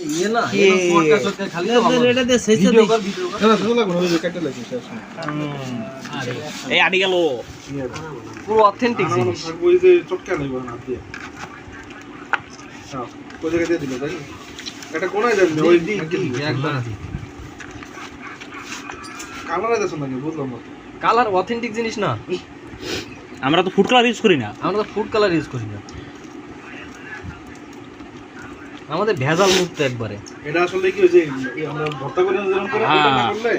ये ना ये पॉडकास्ट করতে খালি এটা দে সেই ভিডিও কর না সুযোগ লাগবে ওই যে কেটে লাগছে শেষ এই আড়ি গেল পুরো অথেন্টিক জিনিস ওই যে চটকা লাগবে না দিয়ে হ্যাঁ কোই জায়গা দিয়ে দিল তাই এটা কোনায় যাবে ওই দিক একবার কালারে দেছ নাকি বুঝলাম না কালার অথেন্টিক জিনিস না আমরা তো ফুড কালার ইউজ করি না আমরা তো ফুড কালার ইউজ করি না আমাদের ভেজাল মুক্ত একবারে এটা আসলে কি ওই যে আমরা ভর্তা করে যেরকম করে ওটা না করলে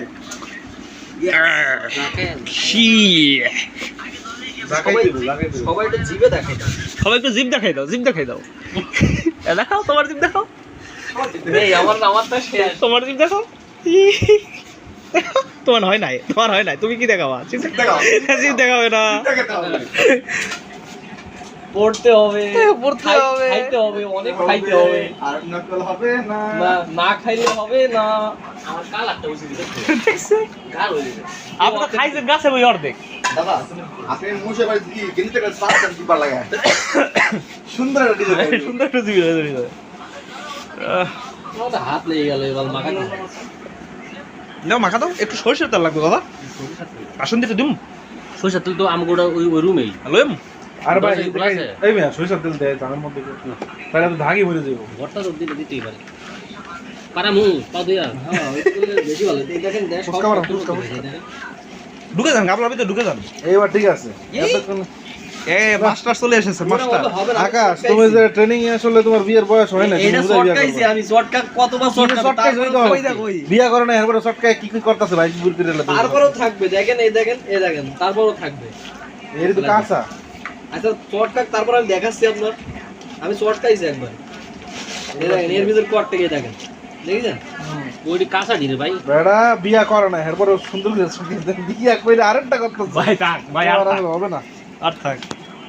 সবাই তো জিভে দেখাই দাও সবাই একটু জিভ দেখাই দাও দেখাও তোমার জিভ দেখাও এই আমারটা শেষ তোমার জিভ দেখাও তোমার হয় নাই তুমি কি দেখাবা জিভ দেখাবে না পড়তে হবে খাইতে হবে অনেক খাইতে হবে আর নকল হবে না না খাইলে হবে না আমার কালারটা উচিত গাল হয়ে যাবে আপনি তো খাইছেন গাছে ওই অর্ধেক দাদা আপনি মুছে বাড়ি কি কিনতে গেলে সাত দিবার লাগে সুন্দর একটা ডিজাইন সুন্দর একটা জিভ আমাদের হাত লেগে গেল এবার মাখা নাও মাখা দাও একটু সরষের তেল লাগবে দাদা আসুন দিতে দিম সরিষার তেল তো আমগোটা ওই রুমেই লইম আর ভাই এগুলো আছে? এই মিয়া সরিষার তেল দেয় তার মধ্যে তাহলে তো ধাগি ভরে যাবো ঘরটা তো দিলে দিতেই পারে পারামু পা দিয়া হ্যাঁ বেশি ভালো এই দেখেন দেখ সব ফুসকা মারো, সব ফুসকা দেখেন, দেখেন। ঢুকে যান গাবলার ভিতরে ঢুকে যান এইবার ঠিক আছে এতক্ষণ এ মাস্টার চলে এসেছে মাস্টার ওটা হবে না, আকাশ তুমি যে ট্রেনিং এ আসলে তোমার বিয়ের বয়স হয় না এইটা শর্টকাইছি আমি শর্টকাট কতবার শর্টকাট বিয়া করে না এরপরে শর্টকাট কি কি করতেছে ভাই বুঝ করে তারপরেও থাকবে দেখেন এই দেখেন তারপরেও থাকবে এর তো কাঁচা আচ্ছা শর্টকাট তারপর আমি দেখাচ্ছি আপনার আমি শর্টকাইছি একবার এই দেখেন এর ভিতর কট থেকে দেখেন দেখেছেন ওইটি কাঁচা দিলে ভাই বেড়া বিয়া করে না এরপরে সুন্দর করে বিয়া কইলে আরেকটা করতেছে ভাই থাক ভাই আর থাক, হবে না আর থাক